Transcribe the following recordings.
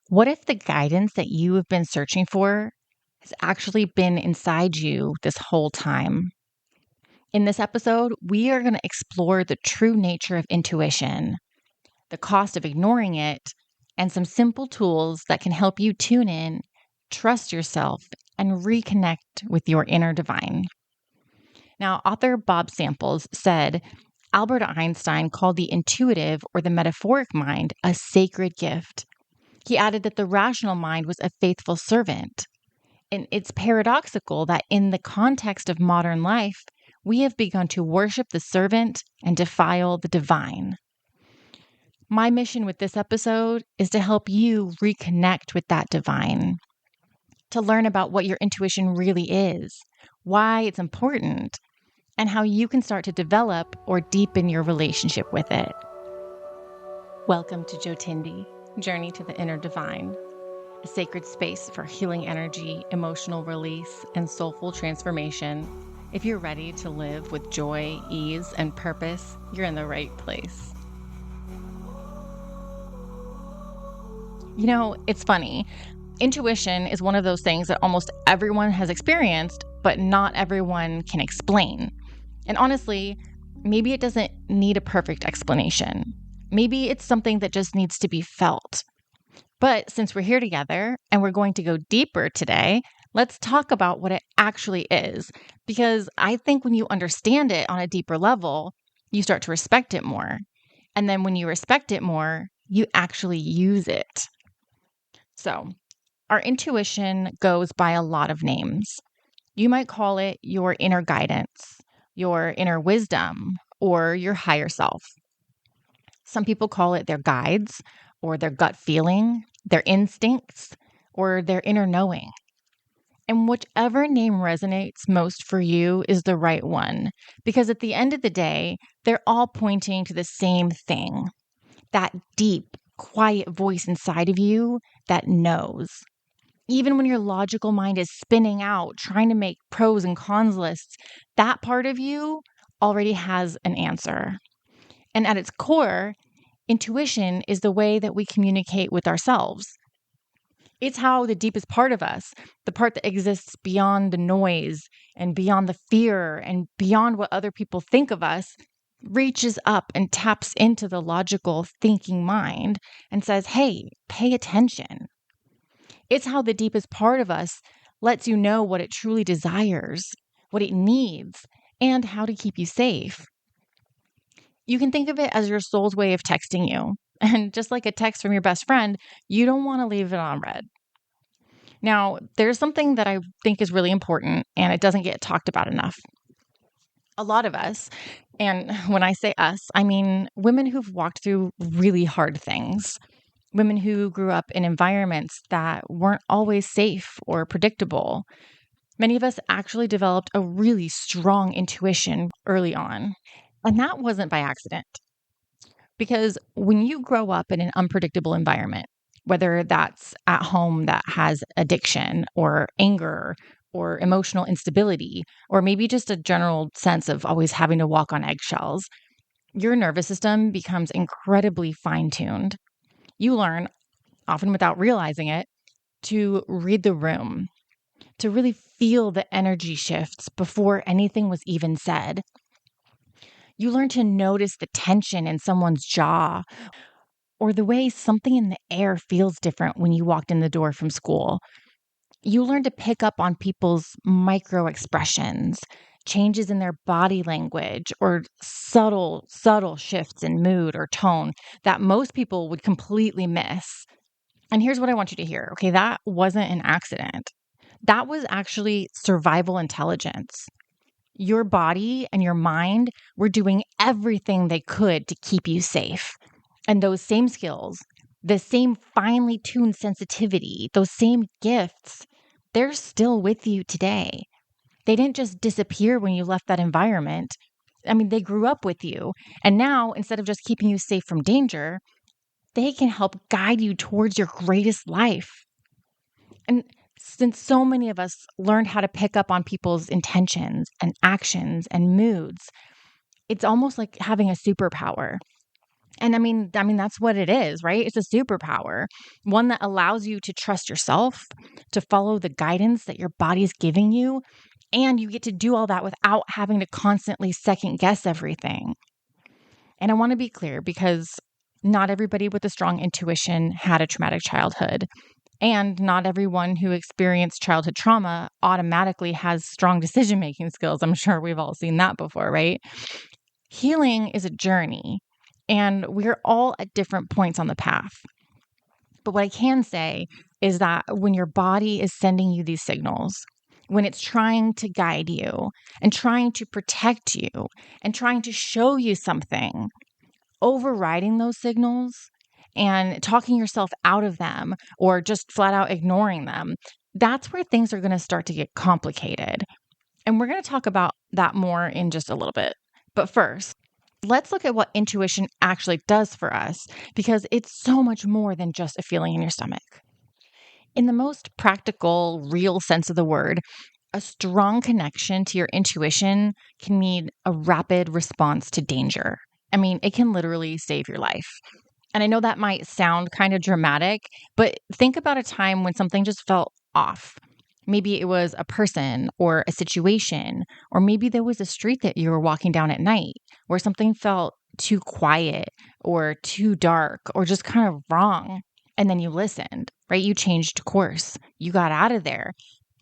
What if the guidance that you have been searching for has actually been inside you this whole time? In this episode, we are going to explore the true nature of intuition, the cost of ignoring it, and some simple tools that can help you tune in, trust yourself, and reconnect with your inner divine. Now, author Bob Samples said Albert Einstein called the intuitive or the metaphoric mind a sacred gift. He added that the rational mind was a faithful servant. And it's paradoxical that in the context of modern life, we have begun to worship the servant and defile the divine. My mission with this episode is to help you reconnect with that divine, to learn about what your intuition really is, why it's important, and how you can start to develop or deepen your relationship with it. Welcome to Jotindi, Journey to the Inner Divine, a sacred space for healing energy, emotional release, and soulful transformation. If you're ready to live with joy, ease, and purpose, you're in the right place. You know, it's funny. Intuition is one of those things that almost everyone has experienced, but not everyone can explain. And honestly, maybe it doesn't need a perfect explanation. Maybe it's something that just needs to be felt. But since we're here together and we're going to go deeper today, let's talk about what it actually is. Because I think when you understand it on a deeper level, you start to respect it more. And then when you respect it more, you actually use it. So, our intuition goes by a lot of names. You might call it your inner guidance, your inner wisdom, or your higher self. Some people call it their guides, or their gut feeling, their instincts, or their inner knowing. And whichever name resonates most for you is the right one, because at the end of the day, they're all pointing to the same thing, that deep, quiet voice inside of you that knows. Even when your logical mind is spinning out, trying to make pros and cons lists, that part of you already has an answer. And at its core, intuition is the way that we communicate with ourselves. It's how the deepest part of us, the part that exists beyond the noise and beyond the fear and beyond what other people think of us, reaches up and taps into the logical thinking mind and says, hey, pay attention. It's how the deepest part of us lets you know what it truly desires, what it needs, and how to keep you safe. You can think of it as your soul's way of texting you. And just like a text from your best friend, you don't want to leave it on red. Now, there's something that I think is really important, and it doesn't get talked about enough. A lot of us, and when I say us, I mean women who've walked through really hard things, women who grew up in environments that weren't always safe or predictable. Many of us actually developed a really strong intuition early on. And that wasn't by accident. Because when you grow up in an unpredictable environment, whether that's at home that has addiction or anger or emotional instability, or maybe just a general sense of always having to walk on eggshells, your nervous system becomes incredibly fine tuned. You learn, often without realizing it, to read the room, to really feel the energy shifts before anything was even said. You learn to notice the tension in someone's jaw or the way something in the air feels different when you walked in the door from school. You learn to pick up on people's micro expressions, changes in their body language, or subtle shifts in mood or tone that most people would completely miss. And here's what I want you to hear. Okay, that wasn't an accident. That was actually survival intelligence. Your body and your mind were doing everything they could to keep you safe. And those same skills, the same finely tuned sensitivity, those same gifts, they're still with you today. They didn't just disappear when you left that environment. I mean, they grew up with you. And now, instead of just keeping you safe from danger, they can help guide you towards your greatest life. And since so many of us learned how to pick up on people's intentions and actions and moods, it's almost like having a superpower. And I mean that's what it is, right? It's a superpower, one that allows you to trust yourself, to follow the guidance that your body's giving you, and you get to do all that without having to constantly second guess everything. And I want to be clear because not everybody with a strong intuition had a traumatic childhood, and not everyone who experienced childhood trauma automatically has strong decision-making skills. I'm sure we've all seen that before, right? Healing is a journey, and we're all at different points on the path. But what I can say is that when your body is sending you these signals, when it's trying to guide you and trying to protect you and trying to show you something, overriding those signals and talking yourself out of them or just flat out ignoring them, that's where things are going to start to get complicated. And we're going to talk about that more in just a little bit. But first, let's look at what intuition actually does for us, because it's so much more than just a feeling in your stomach. In the most practical, real sense of the word, a strong connection to your intuition can mean a rapid response to danger. I mean, it can literally save your life. And I know that might sound kind of dramatic, but think about a time when something just felt off. Maybe it was a person or a situation, or maybe there was a street that you were walking down at night where something felt too quiet or too dark or just kind of wrong. And then you listened, right? You changed course. You got out of there.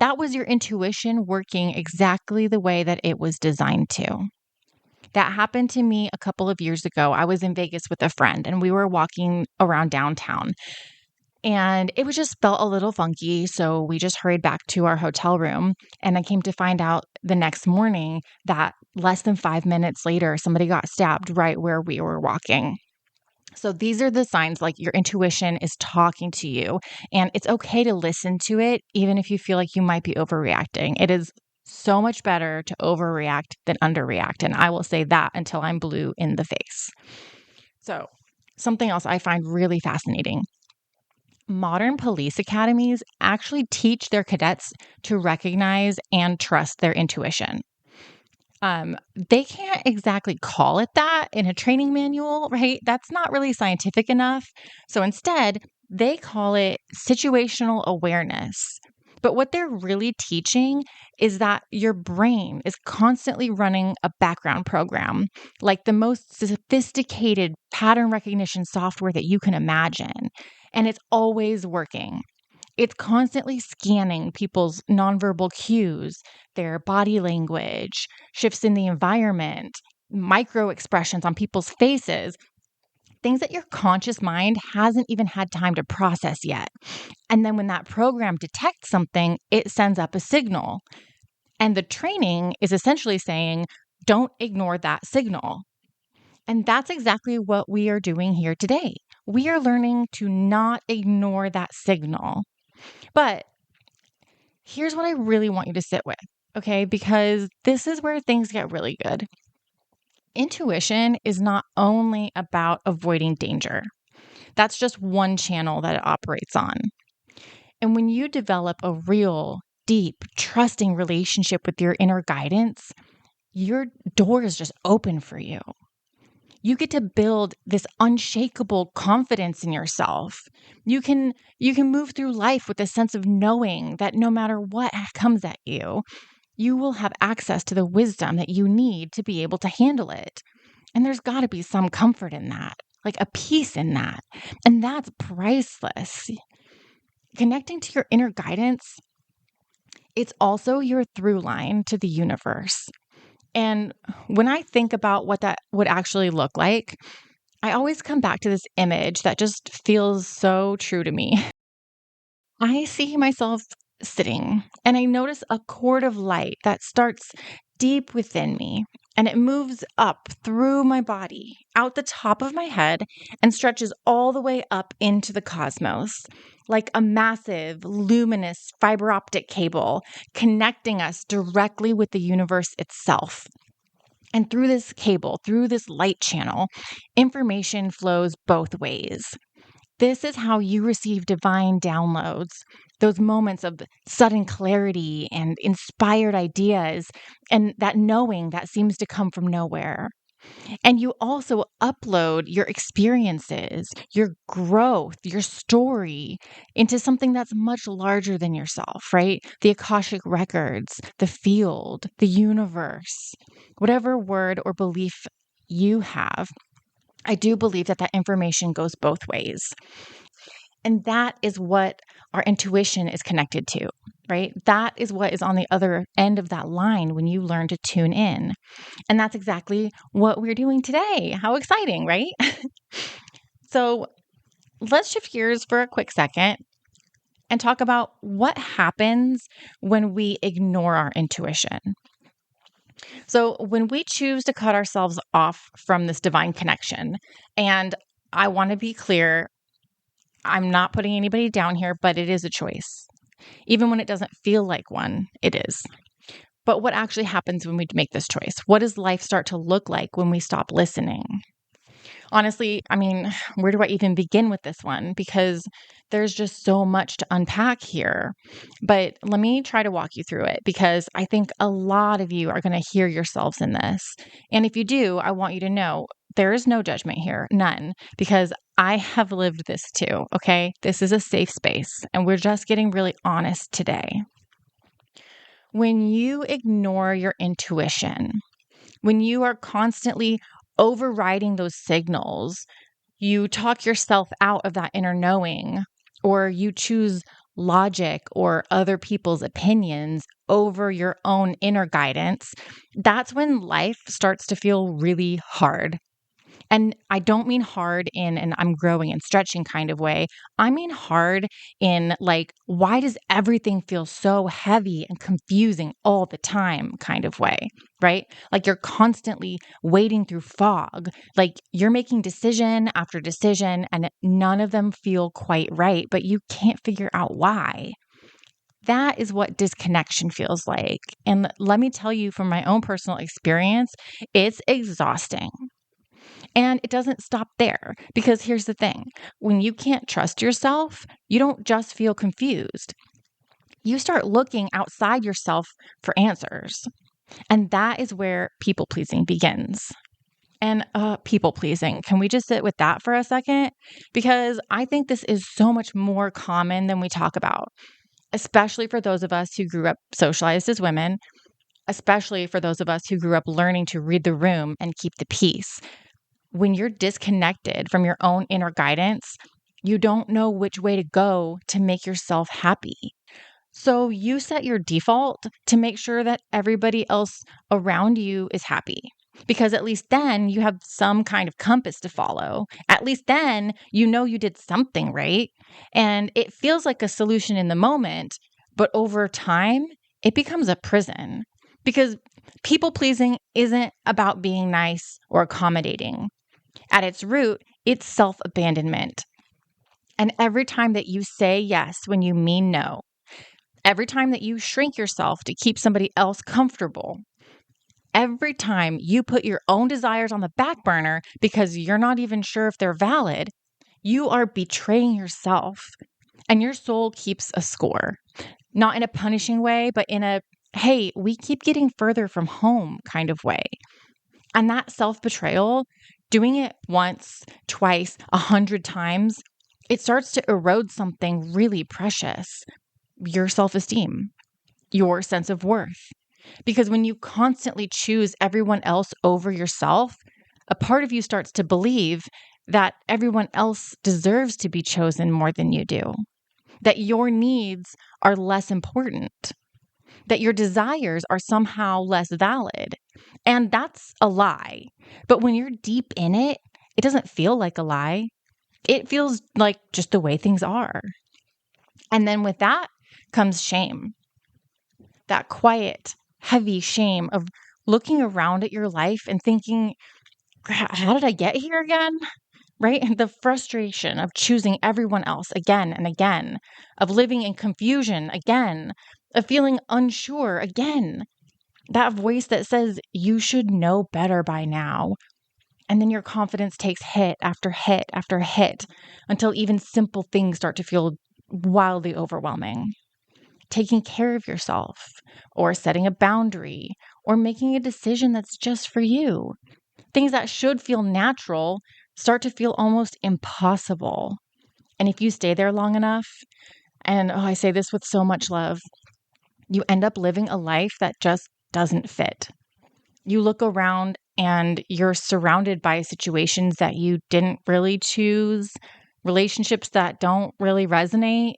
That was your intuition working exactly the way that it was designed to. That happened to me a couple of years ago. I was in Vegas with a friend and we were walking around downtown and it was just felt a little funky. So we just hurried back to our hotel room. And I came to find out the next morning that less than 5 minutes later, somebody got stabbed right where we were walking. So these are the signs like your intuition is talking to you, and it's okay to listen to it, even if you feel like you might be overreacting. It is so much better to overreact than underreact. And I will say that until I'm blue in the face. So, something else I find really fascinating: modern police academies actually teach their cadets to recognize and trust their intuition. They can't exactly call it that in a training manual, right? That's not really scientific enough. So instead, they call it situational awareness. But what they're really teaching is that your brain is constantly running a background program, like the most sophisticated pattern recognition software that you can imagine. And it's always working. It's constantly scanning people's nonverbal cues, their body language, shifts in the environment, micro expressions on people's faces, things that your conscious mind hasn't even had time to process yet. And then when that program detects something, it sends up a signal. And the training is essentially saying, don't ignore that signal. And that's exactly what we are doing here today. We are learning to not ignore that signal. But here's what I really want you to sit with, okay? Because this is where things get really good. Intuition is not only about avoiding danger, that's just one channel that it operates on. And when you develop a real, deep, trusting relationship with your inner guidance, your doors just open for you. You get to build this unshakable confidence in yourself. You can move through life with a sense of knowing that no matter what comes at you, you will have access to the wisdom that you need to be able to handle it. And there's got to be some comfort in that, like a peace in that. And that's priceless. Connecting to your inner guidance, it's also your through line to the universe. And when I think about what that would actually look like, I always come back to this image that just feels so true to me. I see myself sitting and I notice a cord of light that starts deep within me and it moves up through my body, out the top of my head, and stretches all the way up into the cosmos, like a massive, luminous fiber optic cable connecting us directly with the universe itself. And through this cable, through this light channel, information flows both ways. This is how you receive divine downloads, those moments of sudden clarity and inspired ideas, and that knowing that seems to come from nowhere. And you also upload your experiences, your growth, your story into something that's much larger than yourself, right? The Akashic records, the field, the universe, whatever word or belief you have. I do believe that that information goes both ways. And that is what our intuition is connected to, right? That is what is on the other end of that line when you learn to tune in. And that's exactly what we're doing today. How exciting, right? So let's shift gears for a quick second and talk about what happens when we ignore our intuition. So, when we choose to cut ourselves off from this divine connection, and I want to be clear, I'm not putting anybody down here, but it is a choice. Even when it doesn't feel like one, it is. But what actually happens when we make this choice? What does life start to look like when we stop listening? Honestly, I mean, where do I even begin with this one? Because there's just so much to unpack here. But let me try to walk you through it because I think a lot of you are going to hear yourselves in this. And if you do, I want you to know there is no judgment here, none, because I have lived this too. Okay. This is a safe space, and we're just getting really honest today. When you ignore your intuition, when you are constantly overriding those signals, you talk yourself out of that inner knowing, or you choose logic or other people's opinions over your own inner guidance, that's when life starts to feel really hard. And I don't mean hard in an I'm growing and stretching kind of way. I mean hard in like, why does everything feel so heavy and confusing all the time kind of way, right? Like you're constantly wading through fog. Like you're making decision after decision and none of them feel quite right, but you can't figure out why. That is what disconnection feels like. And let me tell you from my own personal experience, it's exhausting. And it doesn't stop there because here's the thing when you can't trust yourself, you don't just feel confused. You start looking outside yourself for answers. And that is where people pleasing begins. And people pleasing, can we just sit with that for a second? Because I think this is so much more common than we talk about, especially for those of us who grew up socialized as women, especially for those of us who grew up learning to read the room and keep the peace. When you're disconnected from your own inner guidance, you don't know which way to go to make yourself happy. So you set your default to make sure that everybody else around you is happy. Because at least then you have some kind of compass to follow. At least then you know you did something right. And it feels like a solution in the moment, but over time, it becomes a prison. Because people pleasing isn't about being nice or accommodating. At its root, it's self abandonment. And every time that you say yes when you mean no, every time that you shrink yourself to keep somebody else comfortable, every time you put your own desires on the back burner because you're not even sure if they're valid, you are betraying yourself. And your soul keeps a score, not in a punishing way, but in a, hey, we keep getting further from home kind of way. And that self betrayal, doing it once, twice, 100 times, it starts to erode something really precious: your self esteem, your sense of worth. Because when you constantly choose everyone else over yourself, a part of you starts to believe that everyone else deserves to be chosen more than you do, that your needs are less important, that your desires are somehow less valid. And that's a lie. But when you're deep in it, it doesn't feel like a lie. It feels like just the way things are. And then with that comes shame, that quiet, heavy shame of looking around at your life and thinking, how did I get here again? Right? And the frustration of choosing everyone else again and again, of living in confusion again, of feeling unsure again. That voice that says you should know better by now. And then your confidence takes hit after hit after hit until even simple things start to feel wildly overwhelming. Taking care of yourself, or setting a boundary, or making a decision that's just for you. Things that should feel natural start to feel almost impossible. And if you stay there long enough, and I say this with so much love, you end up living a life that just doesn't fit. You look around and you're surrounded by situations that you didn't really choose, relationships that don't really resonate,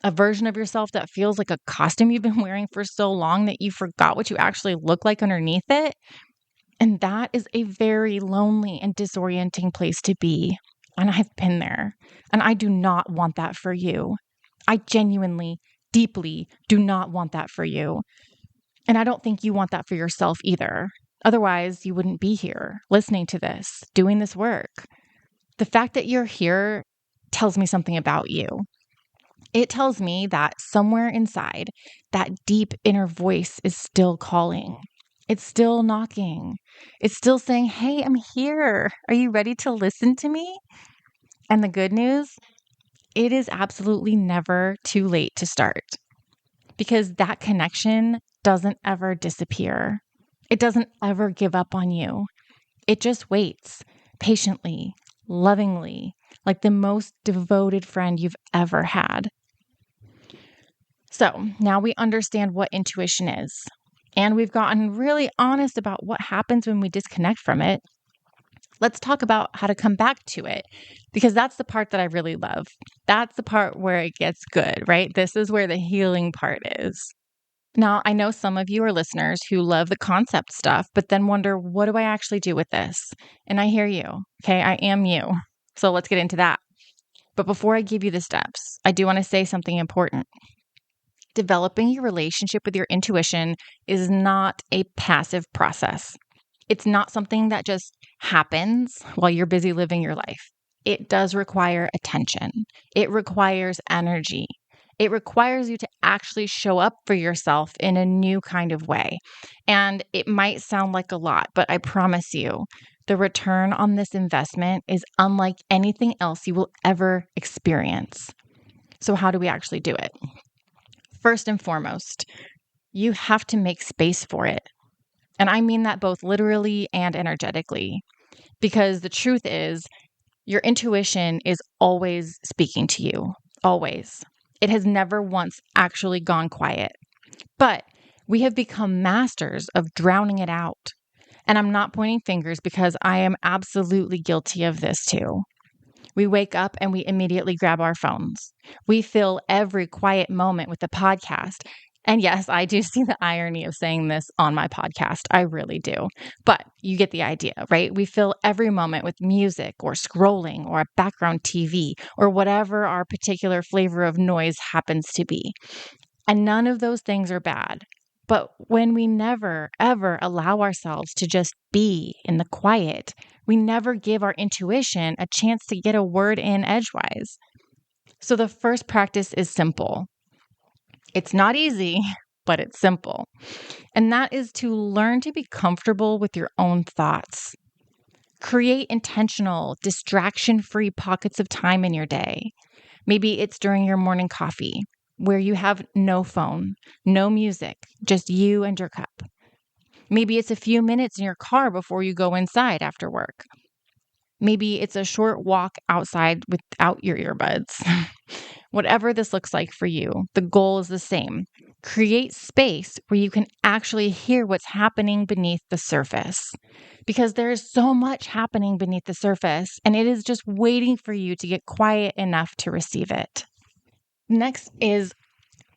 a version of yourself that feels like a costume you've been wearing for so long that you forgot what you actually look like underneath it. And that is a very lonely and disorienting place to be. And I've been there. And I do not want that for you. I genuinely, deeply do not want that for you. And I don't think you want that for yourself either. Otherwise, you wouldn't be here listening to this, doing this work. The fact that you're here tells me something about you. It tells me that somewhere inside, that deep inner voice is still calling. It's still knocking. It's still saying, hey, I'm here. Are you ready to listen to me? And the good news, it is absolutely never too late to start because that connection doesn't ever disappear. It doesn't ever give up on you. It just waits patiently, lovingly, like the most devoted friend you've ever had. So now we understand what intuition is, and we've gotten really honest about what happens when we disconnect from it. Let's talk about how to come back to it, because that's the part that I really love. That's the part where it gets good, right? This is where the healing part is. Now, I know some of you are listeners who love the concept stuff, but then wonder, what do I actually do with this? And I hear you. Okay, I am you. So let's get into that. But before I give you the steps, I do want to say something important. Developing your relationship with your intuition is not a passive process. It's not something that just happens while you're busy living your life. It does require attention. It requires energy. It requires you to actually show up for yourself in a new kind of way. And it might sound like a lot, but I promise you, the return on this investment is unlike anything else you will ever experience. So, how do we actually do it? First and foremost, you have to make space for it. And I mean that both literally and energetically, because the truth is, your intuition is always speaking to you, always. It has never once actually gone quiet. But we have become masters of drowning it out. And I'm not pointing fingers because I am absolutely guilty of this too. We wake up and we immediately grab our phones. We fill every quiet moment with a podcast. And yes, I do see the irony of saying this on my podcast. I really do. But you get the idea, right? We fill every moment with music or scrolling or a background TV or whatever our particular flavor of noise happens to be. And none of those things are bad. But when we never, ever allow ourselves to just be in the quiet, we never give our intuition a chance to get a word in edgewise. So the first practice is simple. It's not easy, but it's simple. And that is to learn to be comfortable with your own thoughts. Create intentional, distraction-free pockets of time in your day. Maybe it's during your morning coffee, where you have no phone, no music, just you and your cup. Maybe it's a few minutes in your car before you go inside after work. Maybe it's a short walk outside without your earbuds. Whatever this looks like for you, the goal is the same. Create space where you can actually hear what's happening beneath the surface. Because there is so much happening beneath the surface, and it is just waiting for you to get quiet enough to receive it. Next is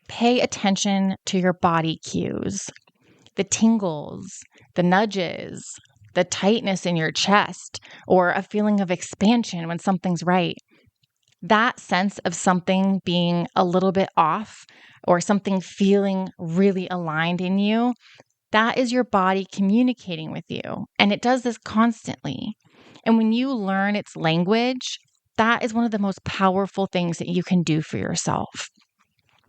pay attention to your body cues, the tingles, the nudges, the tightness in your chest, or a feeling of expansion when something's right. That sense of something being a little bit off or something feeling really aligned in you, that is your body communicating with you. And it does this constantly. And when you learn its language, that is one of the most powerful things that you can do for yourself.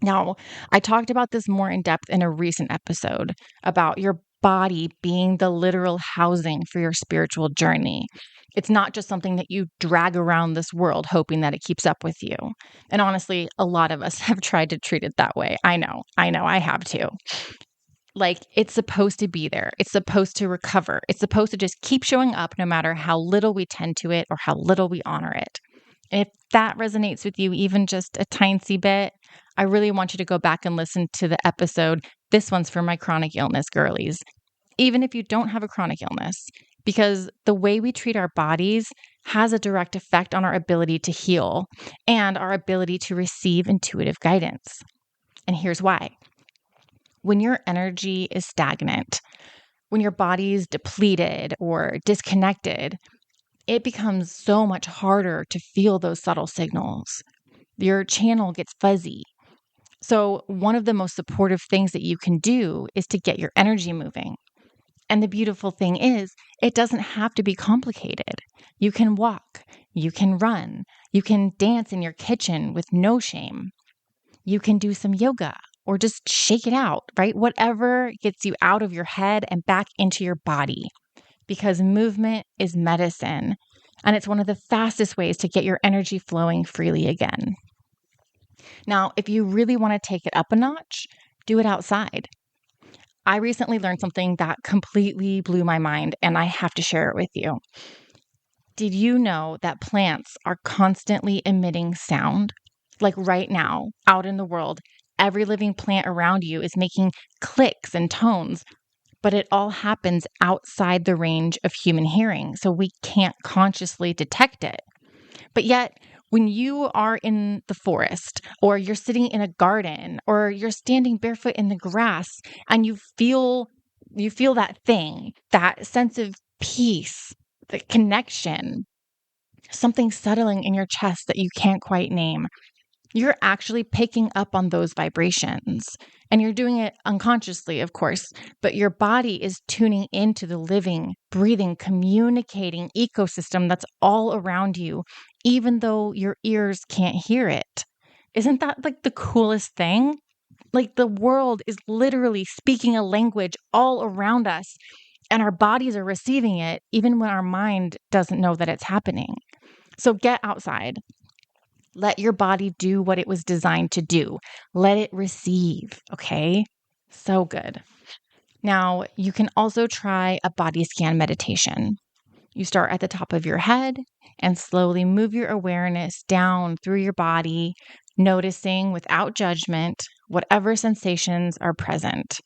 Now, I talked about this more in depth in a recent episode about your body being the literal housing for your spiritual journey. It's not just something that you drag around this world hoping that it keeps up with you. And honestly, a lot of us have tried to treat it that way. I know, I have too. Like, it's supposed to be there. It's supposed to recover. It's supposed to just keep showing up no matter how little we tend to it or how little we honor it. And if that resonates with you even just a tiny bit, I really want you to go back and listen to the episode. This one's for my chronic illness girlies. Even if you don't have a chronic illness, because the way we treat our bodies has a direct effect on our ability to heal and our ability to receive intuitive guidance. And here's why. When your energy is stagnant, when your body's depleted or disconnected, it becomes so much harder to feel those subtle signals. Your channel gets fuzzy. So, one of the most supportive things that you can do is to get your energy moving. And the beautiful thing is, it doesn't have to be complicated. You can walk, you can run, you can dance in your kitchen with no shame. You can do some yoga or just shake it out, right? Whatever gets you out of your head and back into your body, because movement is medicine. And it's one of the fastest ways to get your energy flowing freely again. Now, if you really want to take it up a notch, do it outside. I recently learned something that completely blew my mind, and I have to share it with you. Did you know that plants are constantly emitting sound? Like right now, out in the world, every living plant around you is making clicks and tones, but it all happens outside the range of human hearing, so we can't consciously detect it. But yet, when you are in the forest, or you're sitting in a garden, or you're standing barefoot in the grass, and you feel that thing, that sense of peace, the connection, something settling in your chest that you can't quite name, you're actually picking up on those vibrations. And you're doing it unconsciously, of course, but your body is tuning into the living, breathing, communicating ecosystem that's all around you, even though your ears can't hear it. Isn't that like the coolest thing? Like the world is literally speaking a language all around us, and our bodies are receiving it, even when our mind doesn't know that it's happening. So get outside. Let your body do what it was designed to do. Let it receive, okay? So good. Now, you can also try a body scan meditation. You start at the top of your head and slowly move your awareness down through your body, noticing without judgment whatever sensations are present.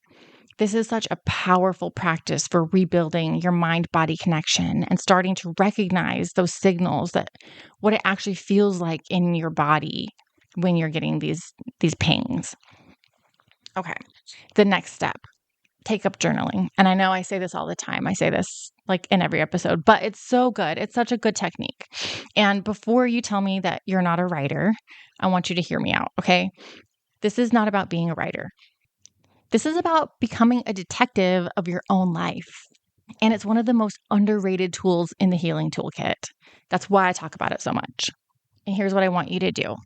This is such a powerful practice for rebuilding your mind-body connection and starting to recognize those signals, that what it actually feels like in your body when you're getting these pings. Okay. The next step, take up journaling. And I know I say this all the time. I say this like in every episode, but it's so good. It's such a good technique. And before you tell me that you're not a writer, I want you to hear me out, okay? This is not about being a writer. This is about becoming a detective of your own life. And it's one of the most underrated tools in the healing toolkit. That's why I talk about it so much. And here's what I want you to do.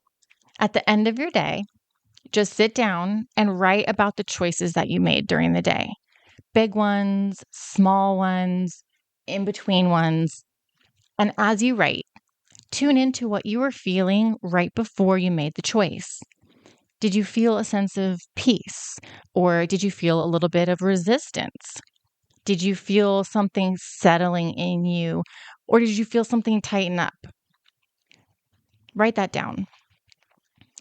At the end of your day, just sit down and write about the choices that you made during the day. Big ones, small ones, in between ones. And as you write, tune into what you were feeling right before you made the choice. Did you feel a sense of peace? Or did you feel a little bit of resistance? Did you feel something settling in you? Or did you feel something tighten up? Write that down.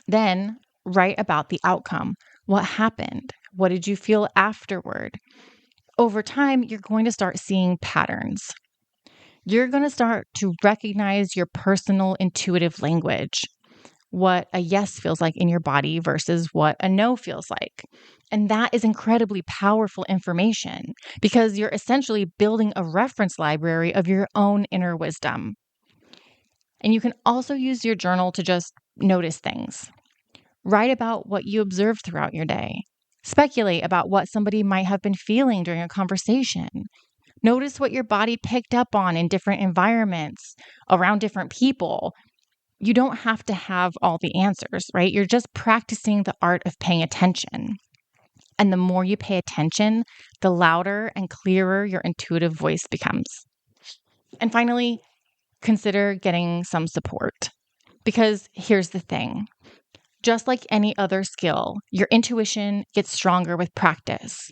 Then write about the outcome. What happened? What did you feel afterward? Over time, you're going to start seeing patterns. You're going to start to recognize your personal intuitive language, what a yes feels like in your body versus what a no feels like. And that is incredibly powerful information, because you're essentially building a reference library of your own inner wisdom. And you can also use your journal to just notice things. Write about what you observed throughout your day. Speculate about what somebody might have been feeling during a conversation. Notice what your body picked up on in different environments, around different people. You don't have to have all the answers, right? You're just practicing the art of paying attention. And the more you pay attention, the louder and clearer your intuitive voice becomes. And finally, consider getting some support. Because here's the thing. Just like any other skill, your intuition gets stronger with practice,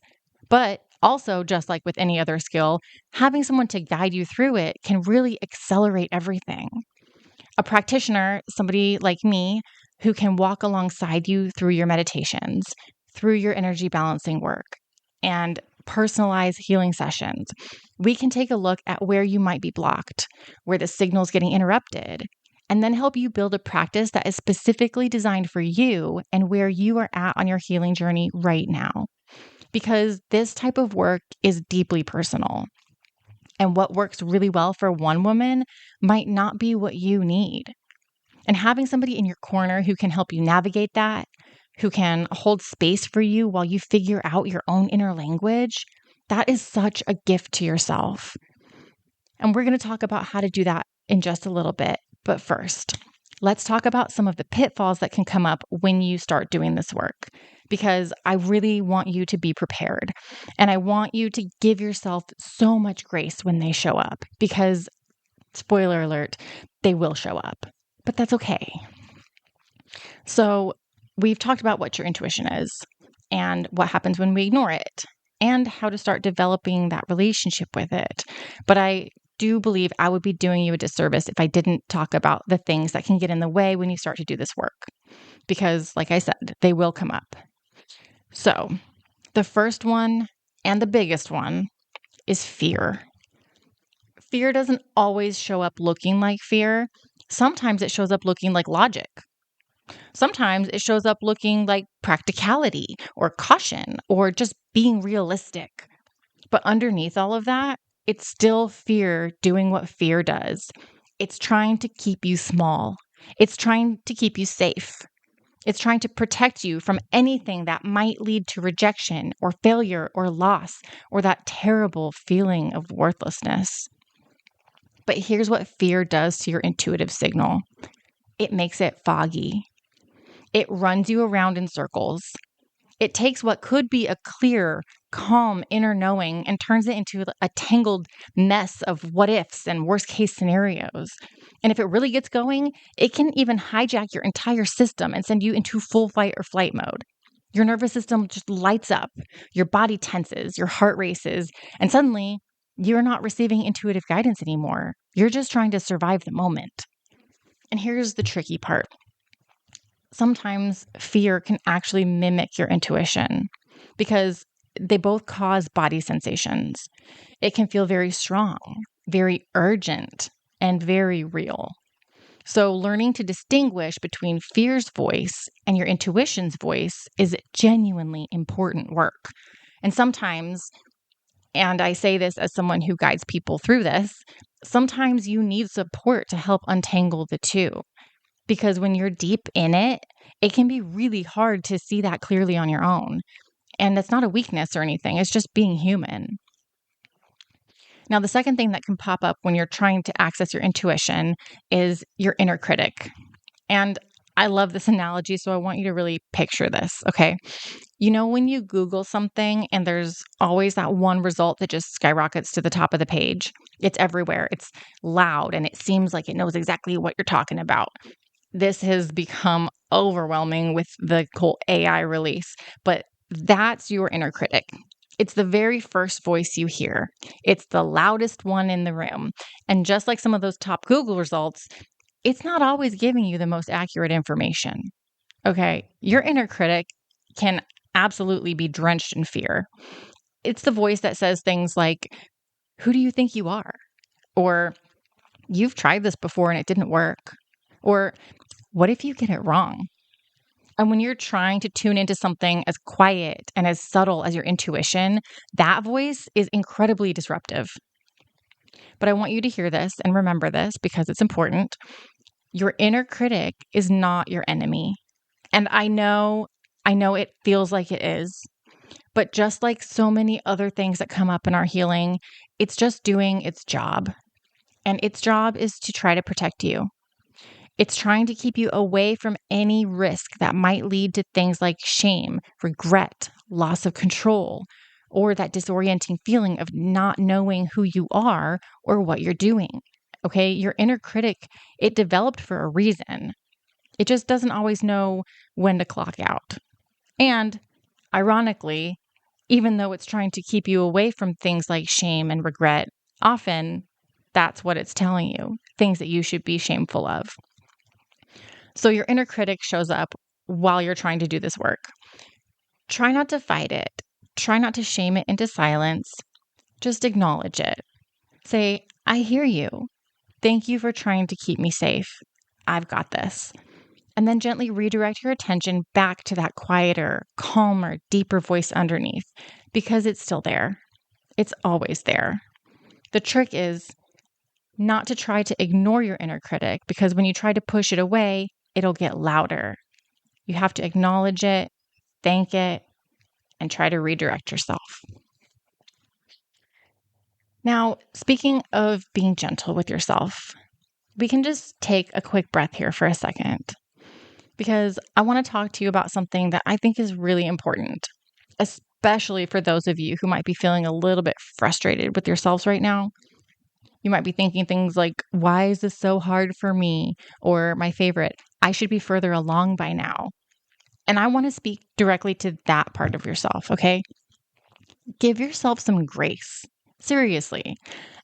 But also, just like with any other skill, having someone to guide you through it can really accelerate everything. A practitioner, somebody like me, who can walk alongside you through your meditations, through your energy balancing work, and personalize healing sessions. We can take a look at where you might be blocked, where the signal's getting interrupted, and then help you build a practice that is specifically designed for you and where you are at on your healing journey right now. Because this type of work is deeply personal. And what works really well for one woman might not be what you need. And having somebody in your corner who can help you navigate that, who can hold space for you while you figure out your own inner language, that is such a gift to yourself. And we're going to talk about how to do that in just a little bit. But first, let's talk about some of the pitfalls that can come up when you start doing this work, because I really want you to be prepared. And I want you to give yourself so much grace when they show up, because, spoiler alert, they will show up. But that's okay. So we've talked about what your intuition is and what happens when we ignore it and how to start developing that relationship with it. But I do believe I would be doing you a disservice if I didn't talk about the things that can get in the way when you start to do this work. Because, like I said, they will come up. So the first one and the biggest one is fear. Fear doesn't always show up looking like fear. Sometimes it shows up looking like logic. Sometimes it shows up looking like practicality or caution or just being realistic. But underneath all of that, it's still fear doing what fear does. It's trying to keep you small. It's trying to keep you safe. It's trying to protect you from anything that might lead to rejection or failure or loss or that terrible feeling of worthlessness. But here's what fear does to your intuitive signal. It makes it foggy. It runs you around in circles. It takes what could be a clear, calm inner knowing and turns it into a tangled mess of what ifs and worst case scenarios. And if it really gets going, it can even hijack your entire system and send you into full fight or flight mode. Your nervous system just lights up, your body tenses, your heart races, and suddenly you're not receiving intuitive guidance anymore. You're just trying to survive the moment. And here's the tricky part. Sometimes fear can actually mimic your intuition because they both cause body sensations. It can feel very strong, very urgent, and very real. So, learning to distinguish between fear's voice and your intuition's voice is genuinely important work. And sometimes, and I say this as someone who guides people through this, sometimes you need support to help untangle the two. Because when you're deep in it, it can be really hard to see that clearly on your own. And it's not a weakness or anything, it's just being human. Now, the second thing that can pop up when you're trying to access your intuition is your inner critic. And I love this analogy, so I want you to really picture this, okay? You know, when you Google something and there's always that one result that just skyrockets to the top of the page, it's everywhere, it's loud, and it seems like it knows exactly what you're talking about. This has become overwhelming with the whole AI release, but that's your inner critic. It's the very first voice you hear. It's the loudest one in the room. And just like some of those top Google results, it's not always giving you the most accurate information. Okay, your inner critic can absolutely be drenched in fear. It's the voice that says things like, "Who do you think you are?" Or, "You've tried this before and it didn't work." Or, "What if you get it wrong?" And when you're trying to tune into something as quiet and as subtle as your intuition, that voice is incredibly disruptive. But I want you to hear this and remember this because it's important. Your inner critic is not your enemy. And I know it feels like it is, but just like so many other things that come up in our healing, it's just doing its job. And its job is to try to protect you. It's trying to keep you away from any risk that might lead to things like shame, regret, loss of control, or that disorienting feeling of not knowing who you are or what you're doing. Okay, your inner critic, it developed for a reason. It just doesn't always know when to clock out. And ironically, even though it's trying to keep you away from things like shame and regret. Often, that's what it's telling you, things that you should be shameful of. So your inner critic shows up while you're trying to do this work. Try not to fight it. Try not to shame it into silence. Just acknowledge it. Say, I hear you. Thank you for trying to keep me safe. I've got this. And then gently redirect your attention back to that quieter, calmer, deeper voice underneath, because it's still there. It's always there. The trick is not to try to ignore your inner critic, because when you try to push it away, it'll get louder. You have to acknowledge it, thank it, and try to redirect yourself. Now, speaking of being gentle with yourself, we can just take a quick breath here for a second, because I want to talk to you about something that I think is really important, especially for those of you who might be feeling a little bit frustrated with yourselves right now. You might be thinking things like, why is this so hard for me? Or my favorite, I should be further along by now. And I want to speak directly to that part of yourself, okay? Give yourself some grace. Seriously.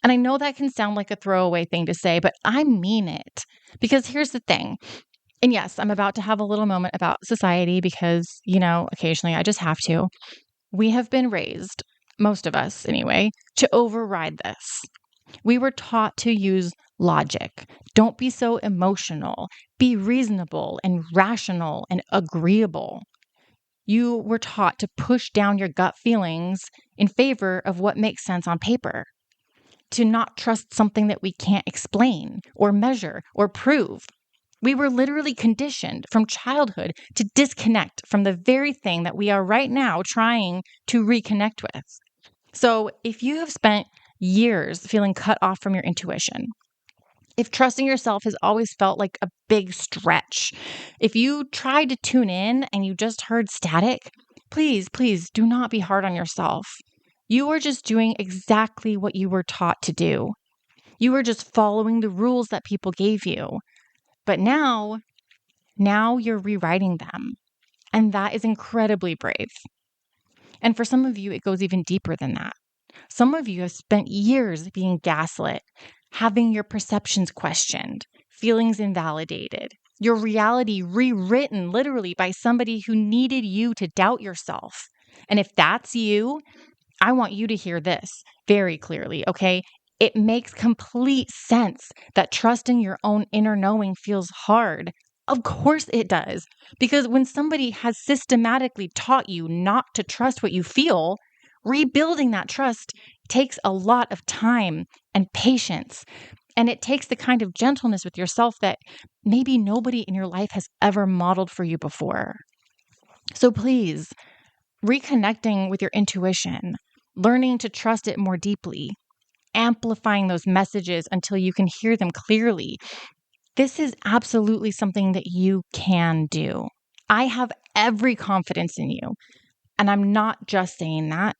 And I know that can sound like a throwaway thing to say, but I mean it. Because here's the thing. And yes, I'm about to have a little moment about society because, occasionally I just have to. We have been raised, most of us anyway, to override this. We were taught to use logic. Don't be so emotional. Be reasonable and rational and agreeable. You were taught to push down your gut feelings in favor of what makes sense on paper, to not trust something that we can't explain or measure or prove. We were literally conditioned from childhood to disconnect from the very thing that we are right now trying to reconnect with. So if you have spent years feeling cut off from your intuition, if trusting yourself has always felt like a big stretch, if you tried to tune in and you just heard static, please, please do not be hard on yourself. You are just doing exactly what you were taught to do. You were just following the rules that people gave you. But now you're rewriting them. And that is incredibly brave. And for some of you, it goes even deeper than that. Some of you have spent years being gaslit, having your perceptions questioned, feelings invalidated, your reality rewritten literally by somebody who needed you to doubt yourself. And if that's you, I want you to hear this very clearly, okay? It makes complete sense that trusting your own inner knowing feels hard. Of course it does. Because when somebody has systematically taught you not to trust what you feel, rebuilding that trust takes a lot of time and patience. And it takes the kind of gentleness with yourself that maybe nobody in your life has ever modeled for you before. So please, reconnecting with your intuition, learning to trust it more deeply, amplifying those messages until you can hear them clearly. This is absolutely something that you can do. I have every confidence in you. And I'm not just saying that.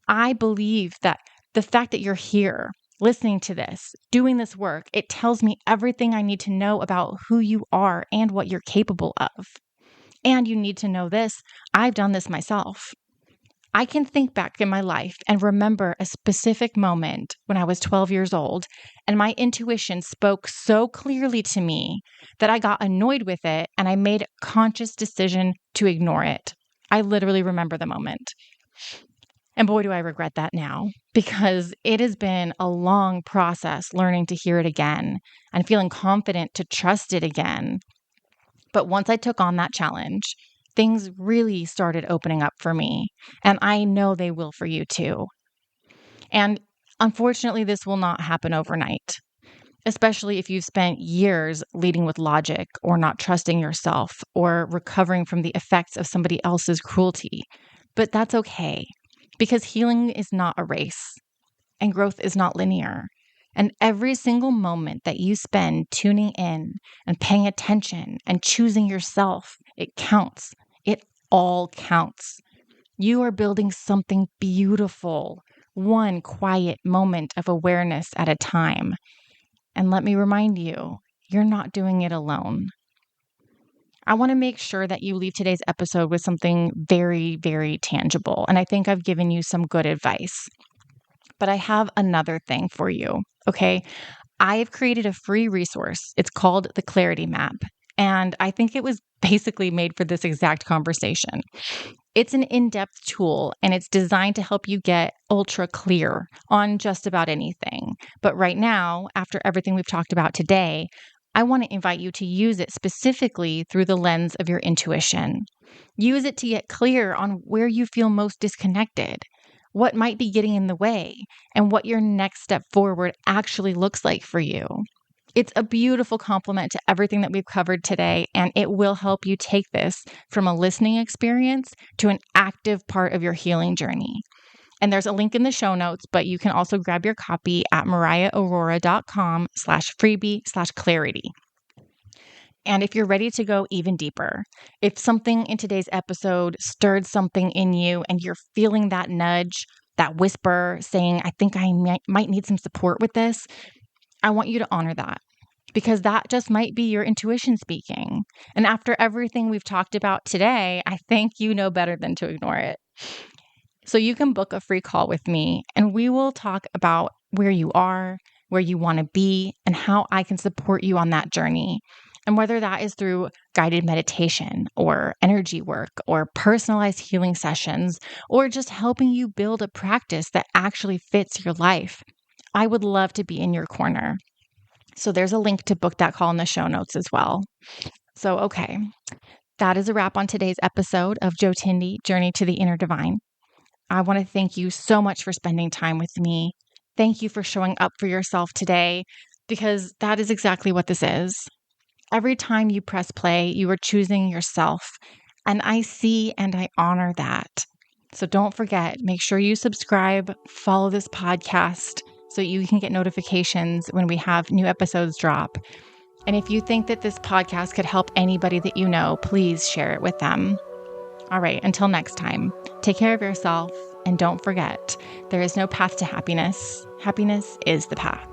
I believe that the fact that you're here, listening to this, doing this work, it tells me everything I need to know about who you are and what you're capable of. And you need to know this, I've done this myself. I can think back in my life and remember a specific moment when I was 12 years old, and my intuition spoke so clearly to me that I got annoyed with it and I made a conscious decision to ignore it. I literally remember the moment. And boy, do I regret that now, because it has been a long process learning to hear it again and feeling confident to trust it again. But once I took on that challenge, things really started opening up for me. And I know they will for you too. And unfortunately, this will not happen overnight, especially if you've spent years leading with logic or not trusting yourself or recovering from the effects of somebody else's cruelty. But that's okay, because healing is not a race and growth is not linear. And every single moment that you spend tuning in and paying attention and choosing yourself, it counts. It all counts. You are building something beautiful, one quiet moment of awareness at a time. And let me remind you, you're not doing it alone. I want to make sure that you leave today's episode with something very, very tangible. And I think I've given you some good advice. But I have another thing for you, okay? I have created a free resource. It's called the Clarity Map. And I think it was basically made for this exact conversation. It's an in-depth tool and it's designed to help you get ultra clear on just about anything. But right now, after everything we've talked about today, I want to invite you to use it specifically through the lens of your intuition. Use it to get clear on where you feel most disconnected, what might be getting in the way, and what your next step forward actually looks like for you. It's a beautiful complement to everything that we've covered today, and it will help you take this from a listening experience to an active part of your healing journey. And there's a link in the show notes, but you can also grab your copy at mariaaurora.com/freebie/clarity. And if you're ready to go even deeper, if something in today's episode stirred something in you and you're feeling that nudge, that whisper saying, I think I might need some support with this, I want you to honor that because that just might be your intuition speaking. And after everything we've talked about today, I think you know better than to ignore it. So you can book a free call with me and we will talk about where you are, where you want to be, and how I can support you on that journey. And whether that is through guided meditation or energy work or personalized healing sessions, or just helping you build a practice that actually fits your life, I would love to be in your corner. So there's a link to book that call in the show notes as well. So, okay, that is a wrap on today's episode of Jotindi, Journey to the Inner Divine. I want to thank you so much for spending time with me. Thank you for showing up for yourself today, because that is exactly what this is. Every time you press play, you are choosing yourself. And I see and I honor that. So don't forget, make sure you subscribe, follow this podcast so you can get notifications when we have new episodes drop. And if you think that this podcast could help anybody that you know, please share it with them. All right, until next time, take care of yourself and don't forget, there is no path to happiness. Happiness is the path.